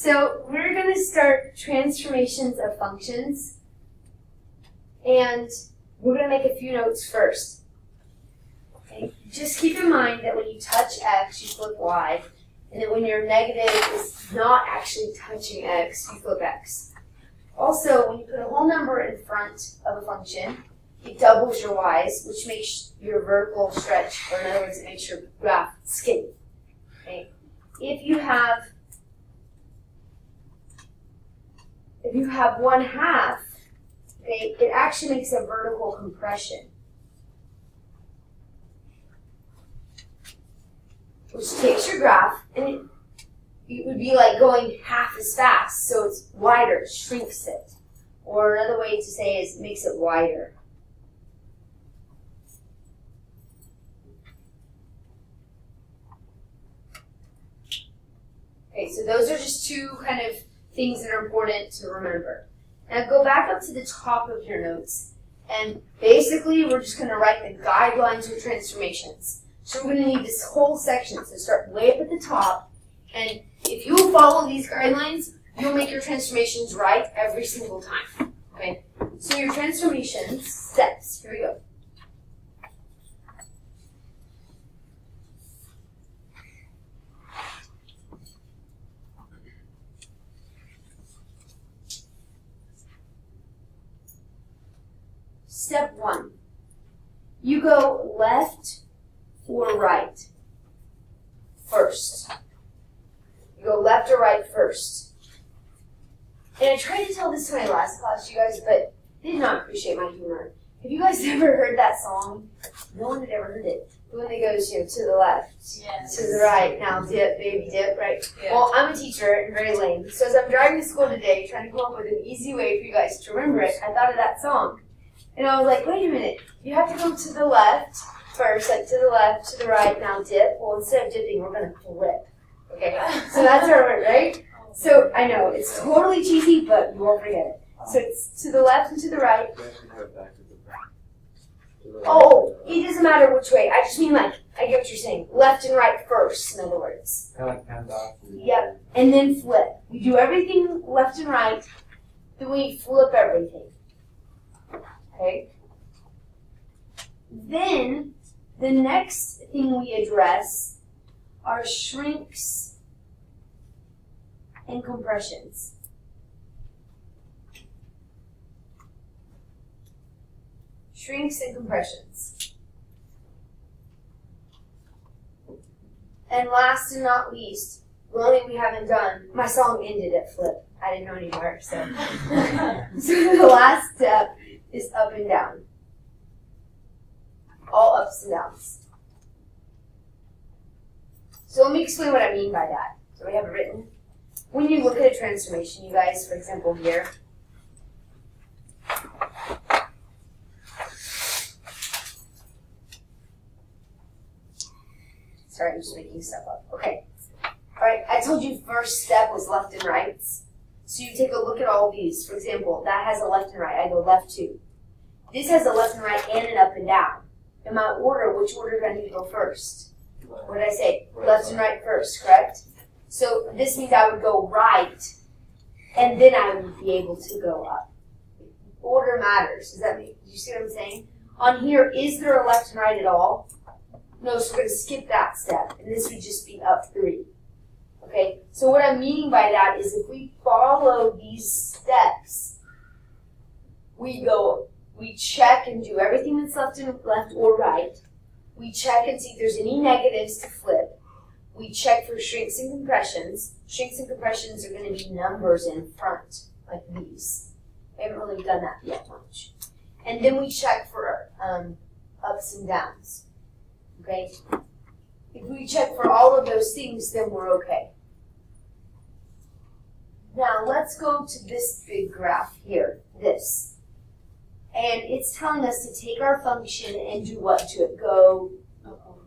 So we're going to start transformations of functions, and we're going to make a few notes first. Okay. Just keep in mind that when you touch x, you flip y, and that when your negative is not actually touching x, you flip x. Also, when you put a whole number in front of a function, it doubles your y's, which makes your vertical stretch, or in other words, it makes your graph skinny. Okay. If you have 1/2, okay, it actually makes a vertical compression, which takes your graph and it would be like going half as fast, so it's wider, shrinks it. Or another way to say is makes it wider. Okay, so those are just two kind of things that are important to remember. Now go back up to the top of your notes, and basically we're just going to write the guidelines for transformations. So we're going to need this whole section, so start way up at the top, and if you follow these guidelines, you'll make your transformations right every single time. Okay? So your transformations steps, here we go. Step 1, you go left or right first. You go left or right first. And I tried to tell this to my last class, you guys, but they did not appreciate my humor. Have you guys ever heard that song? No one had ever heard it. The one that goes, to the left, yes, to the right, now dip, baby, dip, right? Yeah. Well, I'm a teacher and very lame. So as I'm driving to school today, trying to come up with an easy way for you guys to remember it, I thought of that song. And I was like, wait a minute, you have to go to the left first, like to the left, to the right, now dip. Well, instead of dipping, we're going to flip. Okay, so that's our word, right? So I know, it's totally cheesy, but you won't forget it. So it's to the left and to the right. Oh, it doesn't matter which way. I just mean like, I get what you're saying. Left and right first, in other words. Kind of like hands off. Yep, and then flip. You do everything left and right, then we flip everything. Okay. Then the next thing we address are shrinks and compressions. Shrinks and compressions. And last and not least, the only thing we haven't done, my song ended at flip. I didn't know anymore, so. So the last step is up and down. All ups and downs. So let me explain what I mean by that. So we have it written. When you look at a transformation, you guys, for example, here. Sorry, I'm just making stuff up. Okay. All right, I told you first step was left and right. So you take a look at all these. For example, that has a left and right. I go left 2. This has a left and right and an up and down. In my order, which order do I need to go first? What did I say? Left and right first, correct? So this means I would go right, and then I would be able to go up. Order matters. Does that make, do you see what I'm saying? On here, is there a left and right at all? No, so we're going to skip that step, and this would just be up 3. Okay, so what I'm meaning by that is if we follow these steps, we check and do everything that's left or right. We check and see if there's any negatives to flip. We check for shrinks and compressions. Shrinks and compressions are going to be numbers in front, like these. We haven't really done that yet much. And then we check for ups and downs. Okay? If we check for all of those things, then we're okay. Now let's go to this big graph here, this. And it's telling us to take our function and do what to it? Go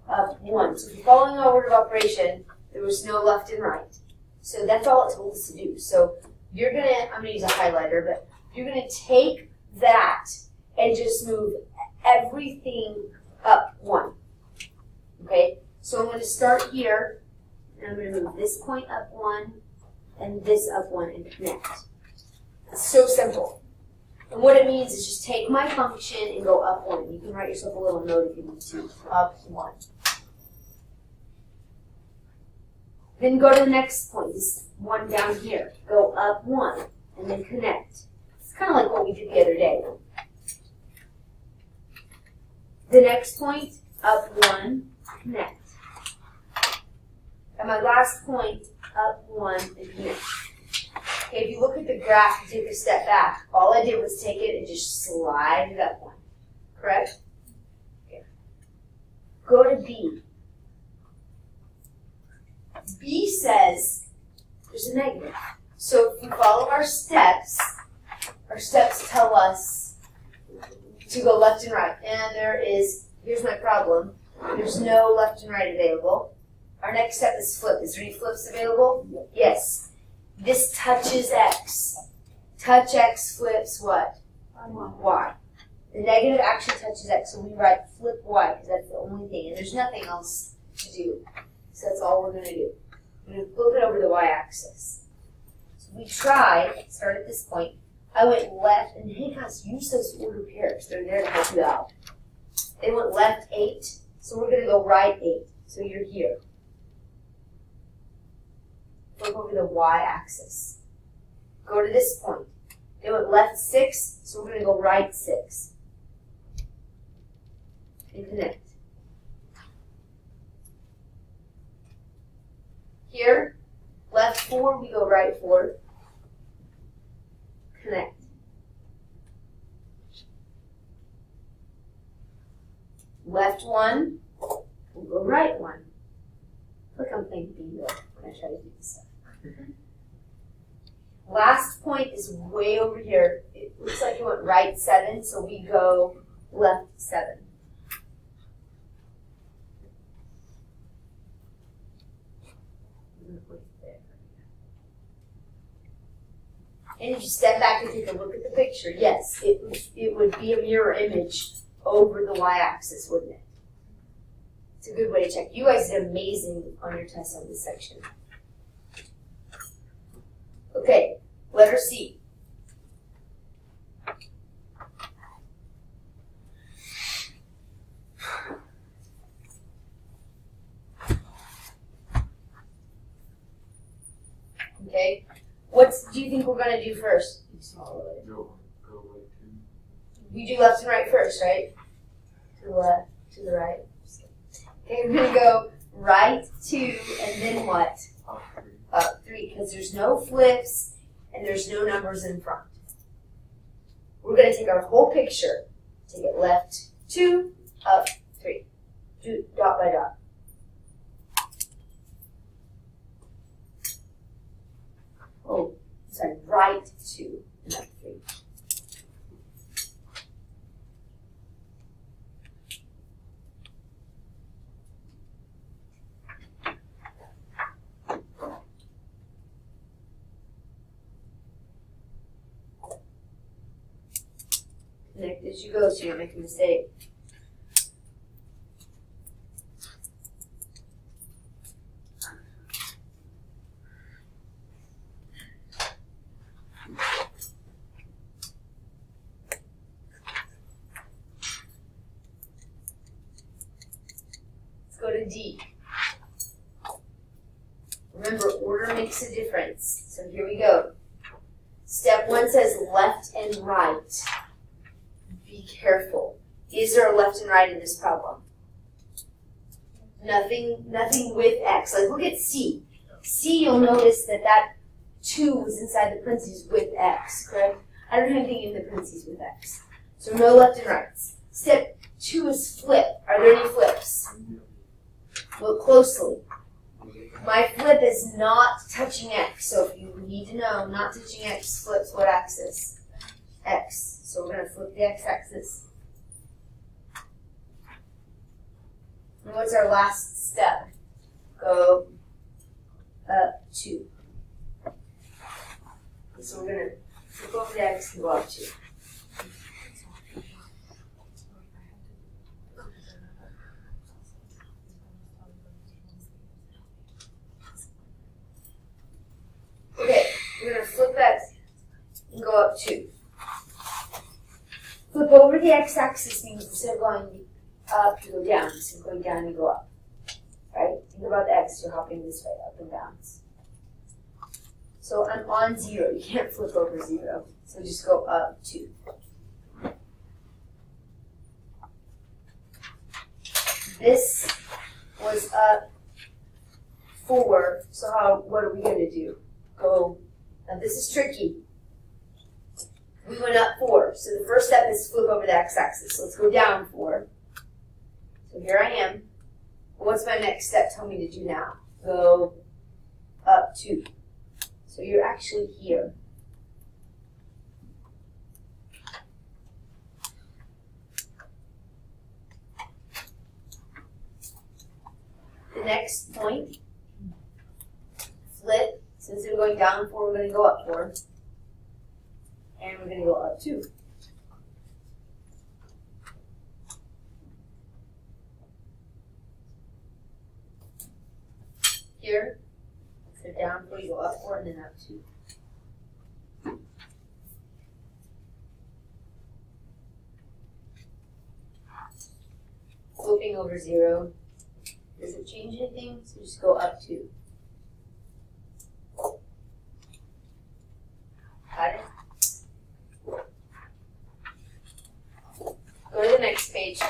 up 1. So if you're following our order of operation, there was no left and right. So that's all it told us to do. So you're going to, I'm going to use a highlighter, but you're going to take that and just move everything up 1. Okay? So I'm going to start here, and I'm going to move this point up 1, and this up 1 and connect. It's so simple. And what it means is just take my function and go up 1. You can write yourself a little note if you need to. Up 1. Then go to the next point, this one down here. Go up 1 and then connect. It's kind of like what we did the other day. The next point, up 1, connect. And my last point, up 1 and connect. Okay, if you look at the graph and take a step back, all I did was take it and just slide it up 1. Correct? Okay. Go to B. B says there's a negative. So if we follow our steps tell us to go left and right. And here's my problem, there's no left and right available. Our next step is flip. Is there any flips available? Yes. This touches X. Touch X flips what? Y. The negative actually touches X, so we write flip Y because that's the only thing. And there's nothing else to do. So that's all we're going to do. We're going to flip it over the Y-axis. So we try, start at this point. I went left, and hey guys, use those order pairs. They're there to help you out. They went left 8, so we're going to go right 8. So you're here. Flip over the Y-axis. Go to this point. They went left 6, so we're going to go right 6. And connect. Here, left 4, we go right 4. Connect. Left 1, we'll go right 1. Look, I'm playing bingo when I try to do this stuff. Last point is way over here. It looks like it went right 7, so we go left 7. And if you step back and take a look at the picture, yes, it would be a mirror image over the y-axis, wouldn't it? It's a good way to check. You guys did amazing on your test on this section. Okay, letter C. Okay, what do you think we're going to do first? Go right 2. You do left and right first, right? To the left, to the right. Okay, we're going to go right 2, and then what? Up 3. Up 3, because there's no flips and there's no numbers in front. We're going to take our whole picture, take it left 2, up 3. Do dot by dot. Oh, sorry, right 2 and up 3. Connect as you go so you don't make a mistake. Let's go to D. Remember, order makes a difference. So here we go. Step 1 says left and right. Be careful. Is there a left and right in this problem? Nothing with X. Like look at C. C, you'll notice that 2 was inside the parentheses with X, correct? I don't have anything in the parentheses with X. So no left and rights. Step 2 is flip. Are there any flips? Look closely. My flip is not touching X. So if you need to know, not touching X flips what axis? X. So we're going to flip the x-axis. And what's our last step? Go up 2. So we're going to flip over the x and go up 2. Okay. up 2. Flip over the x-axis means instead of going up, you go down. Instead of going down, you go up. Right? Think about the x, you're hopping this way, up and down. So I'm on 0. You can't flip over 0. So just go up 2. This was up 4. So what are we going to do? Now this is tricky. We went up 4. So the first step is flip over the x-axis. So let's go down 4. So here I am. What's my next step tell me to do now? Go up 2. So you're actually here. The next point, flip. Since we're going down 4, we're going to go up 4. And we're going to go up 2. Here, so down 4, you go up 4 and then up 2. Flipping over 0. Does it change anything? So just go up 2. Got it? Go to the next page.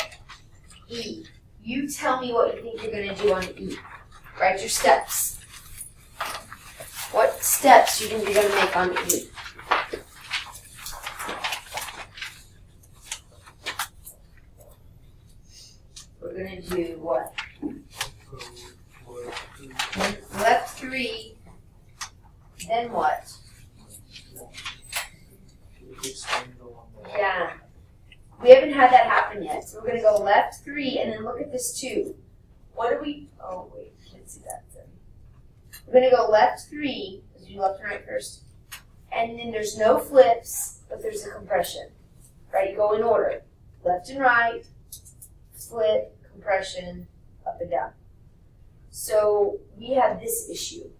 E. You tell me what you think you're going to do on E. Write your steps. What steps do you think you're going to make on E? We're going to do what? Left 3. Then what? Yeah. We haven't had that happen yet. So we're going to go left 3 and then look at this 2. What do we, oh wait, can't see that. Sorry. We're going to go left 3, let's do left and right first. And then there's no flips, but there's a compression. Right, you go in order. Left and right, flip, compression, up and down. So we have this issue.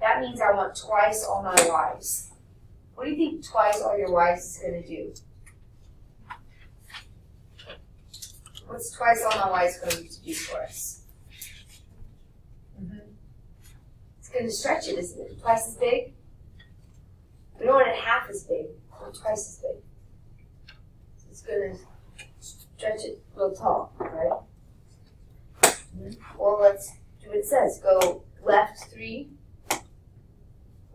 That means I want twice all my y's. What do you think twice all your y's is going to do? What's twice all my y's going to do for us? It's going to stretch it, isn't it? Twice as big? We don't want it half as big. We want twice as big. So it's going to stretch it real tall, right? Well, let's do what it says. Go left 3.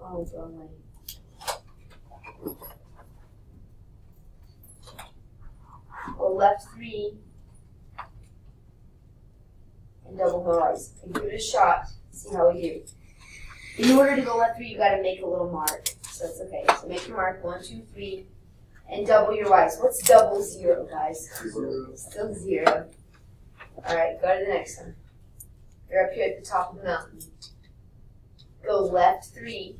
Oh, it's the wrong way. Go left 3 and double my y's. And give it a shot. See how we do. In order to go left 3, you got to make a little mark. So that's okay. So make your mark 1, 2, 3, and double your y's. What's double 0, guys? 0. Still 0. All right, go to the next one. You're up here at the top of the mountain. Go left 3.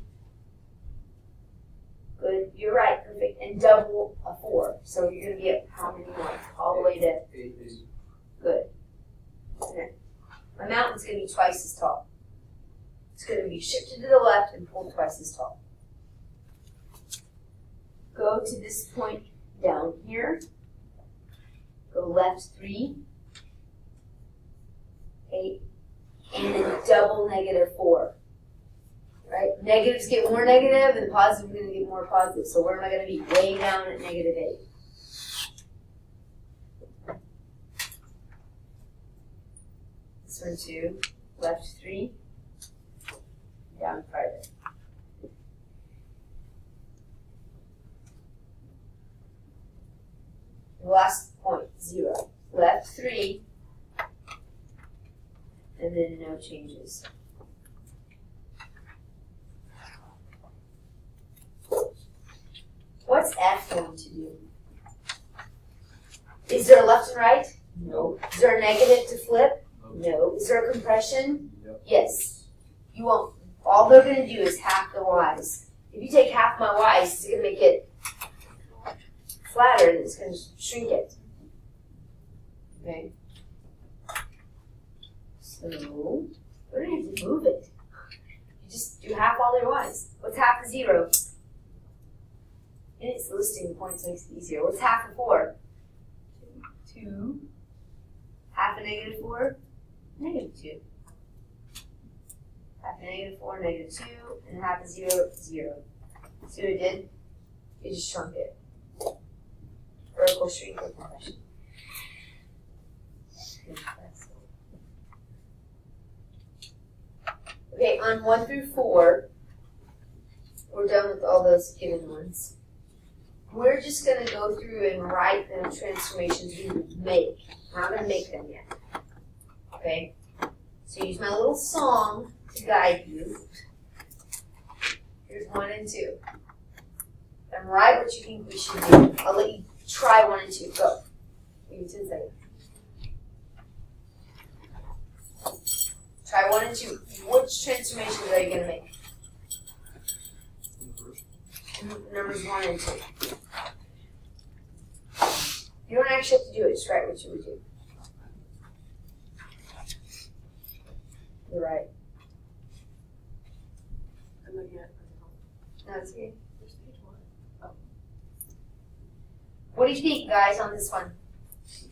Good. You're right. Perfect. And double a 4. So you're going to be at how many more? All the way to 8. Good. Okay. My mountain's going to be twice as tall. It's going to be shifted to the left and pulled twice as tall. Go to this point down here. Go left 3. 8. And then double negative 4. Right? Negatives get more negative, and positive is going to get more positive. So where am I going to be? Way down at negative 8. This one too. Left 3. Down farther. The last point, 0. Left 3. And then no changes. What's F going to do? Is there a left and right? No. Is there a negative to flip? No. Is there a compression? Yep. Yes. You won't. All they're going to do is half the y's. If you take half my y's, it's going to make it flatter and it's going to shrink it. Okay. So, we don't have to move it. You just do half all your y's. What's half of 0? And it's listing the points makes it easier. What's half of 4? 2. Half of negative 4? Negative 2. Half of negative 4, negative 2. And half of 0, 0. See what it did? It just shrunk it. Vertical shrink compression. Okay, on 1 through 4, we're done with all those given ones. We're just going to go through and write the transformations we would make. We're not going to make them yet. Okay? So use my little song to guide you. Here's 1 and 2. And write what you think we should do. I'll let you try 1 and 2. Go. Give me 10 seconds. Try 1 and 2. Which transformations are you going to make? Numbers 1 and 2. You don't actually have to do it. Just write what you would do. You're right. I'm looking at No, it's okay. there's page 1. Oh. What do you think, guys, on this one?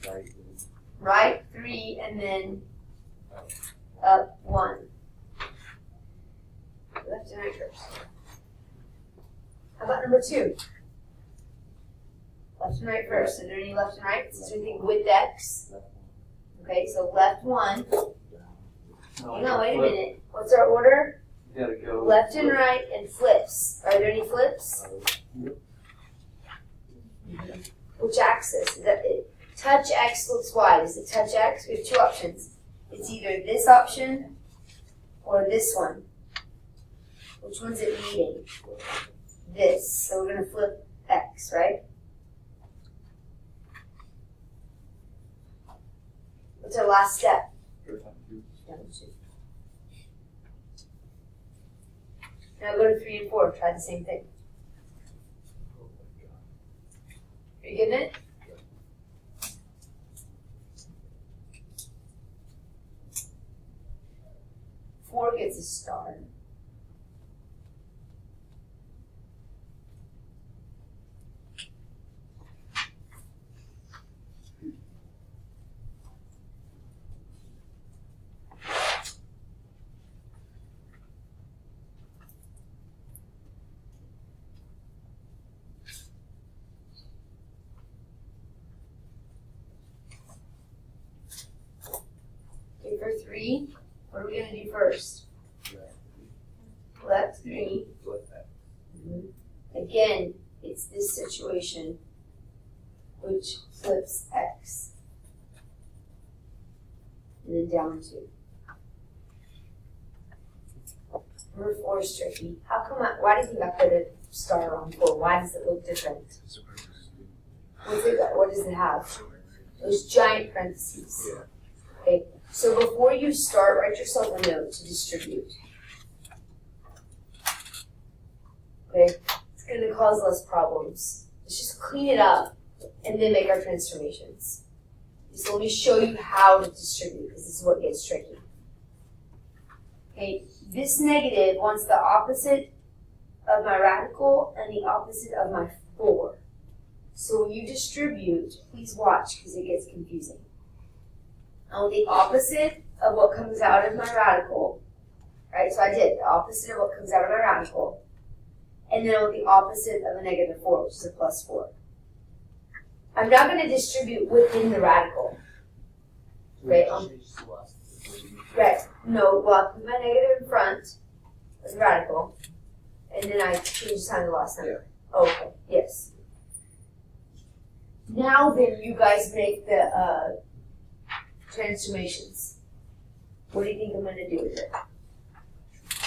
Right. Right 3 and then up 1. Left and right first. How about number 2? Left and right first. Is there any left and right? Is there anything with X? Okay, so left 1. Hang on, wait a minute. What's our order? You gotta go. Left and right and flips. Are there any flips? Which axis? Is that it? Touch X flips Y. Is it touch X? We have 2 options. It's either this option or this one. Which one's it meeting? This. So we're going to flip X, right? What's our last step? Now go to 3 and 4. Try the same thing. Are you getting it? Four gets a star. Okay, for 3, what are we going to do first? Left 3. Again, it's this situation which flips X. And then down 2. Number 4 is tricky. How come why do you think I put a star on 4? Why does it look different? What does it have? Those giant parentheses. Okay, so before you start, write yourself a note to distribute. Okay, it's going to cause less problems. Let's just clean it up and then make our transformations. So let me show you how to distribute because this is what gets tricky. Okay, this negative wants the opposite of my radical and the opposite of my 4. So when you distribute, please watch because it gets confusing. I want the opposite of what comes out of my radical, right? So I did the opposite of what comes out of my radical. And then I want the opposite of a negative 4, which is a plus 4. I'm not going to distribute within the radical. Okay, right. No, well, I put my negative in front of the radical, and then I change the sign of the last number. Yeah. Okay, yes. Now then, you guys make the transformations. What do you think I'm going to do with it?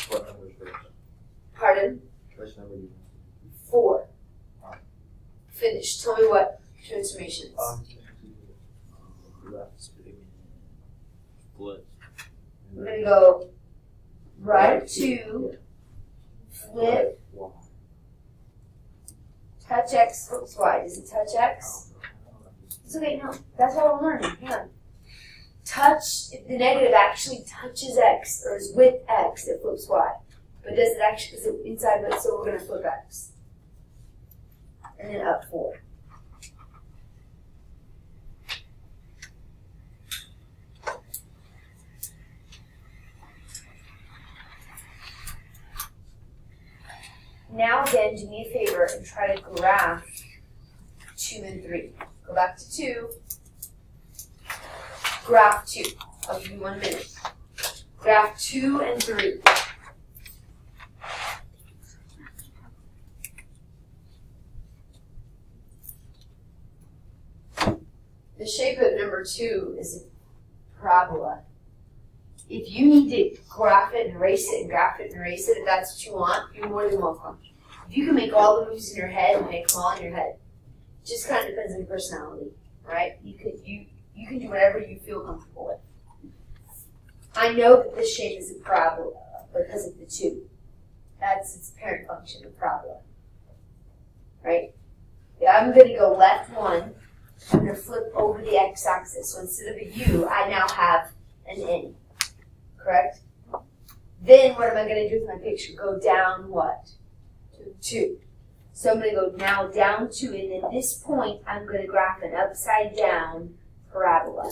What numbers first? Pardon? Which number do you 4. Finished. Tell me what transformations. Split. We're going to go right 2, flip, touch X, flips Y. Does it touch X? It's okay, no. That's what we're learning. Hang on. Touch, if the negative actually touches X or is with X, it flips Y. But does it actually, is it inside of it, so we're going to flip X. and then up 4. Now then, do me a favor and try to graph 2 and 3. Go back to 2. Graph 2. I'll give you 1 minute. Graph 2 and 3. The shape of number 2 is a parabola. If you need to graph it and erase it and graph it and erase it, if that's what you want, you're more than welcome. If you can make all the moves in your head and make them all in your head, it just kind of depends on your personality, right? You can do whatever you feel comfortable with. I know that this shape is a parabola because of the 2. That's its parent function, a parabola, right? Yeah, I'm going to go left 1. I'm going to flip over the x-axis. So instead of a U, I now have an N. Correct? Then what am I going to do with my picture? Go down what? 2. So I'm going to go now down 2, and at this point, I'm going to graph an upside down parabola.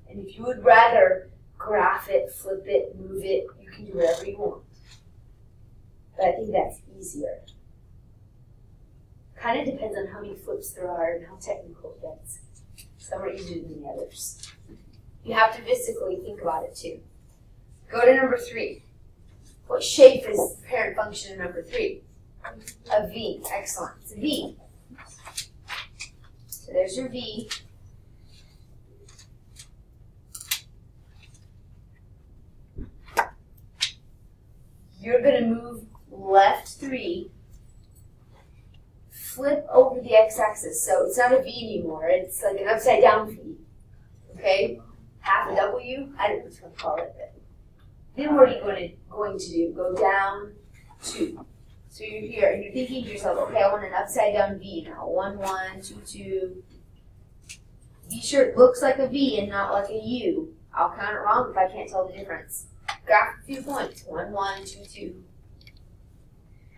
And if you would rather graph it, flip it, move it, you can do whatever you want. But I think that's easier. Kind of depends on how many flips there are and how technical it gets. Some are easier than the others. You have to physically think about it too. Go to number 3. What shape is the parent function in number 3? A V. Excellent. It's a V. So there's your V. You're going to move left 3. Flip over the x-axis. So it's not a V anymore. It's like an upside down V. Okay? Half a W? I don't know what you're going to call it. But then what are you going to do? Go down 2. So you're here and you're thinking to yourself, okay, I want an upside down V now. 1, 1, 2, 2. Be sure it looks like a V and not like a U. I'll count it wrong if I can't tell the difference. Graph a few points. 1, 1, 2, 2.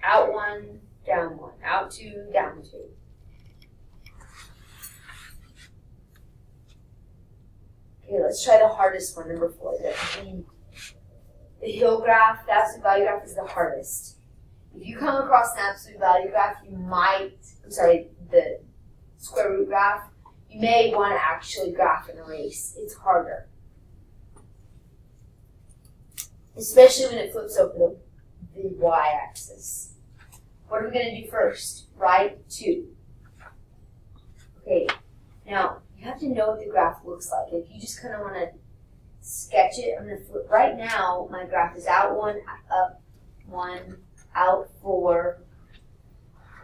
Out 1, down 1. Out 2, down 2. Okay, let's try the hardest one, number 4. The hill graph, the absolute value graph is the hardest. If you come across an absolute value graph, the square root graph, you may want to actually graph and erase. It's harder. Especially when it flips over the y-axis. What are we going to do first? Right 2. Okay, now you have to know what the graph looks like. If you just kind of want to sketch it, I'm going to flip. Right now, my graph is out 1, up 1, out 4,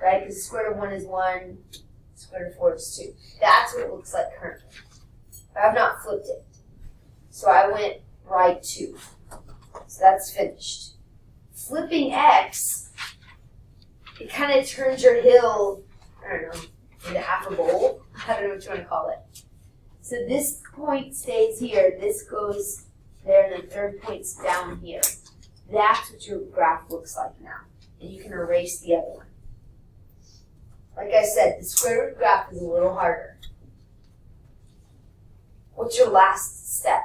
right? Because the square root of 1 is 1, square root of 4 is 2. That's what it looks like currently. But I've not flipped it. So I went right 2. So that's finished. Flipping x, it kind of turns your hill, I don't know, into half a bowl. I don't know what you want to call it. So this point stays here, this goes there, and the third point's down here. That's what your graph looks like now. And you can erase the other one. Like I said, the square root graph is a little harder. What's your last step?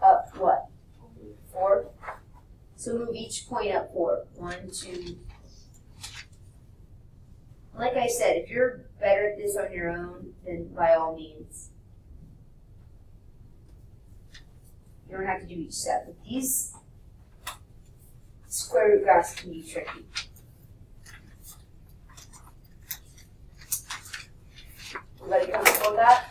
Up what? 4? So move each point up 4. 1, 2. Like I said, if you're better at this on your own, then by all means. You don't have to do each step. But these square root graphs can be tricky. Everybody comfortable with that?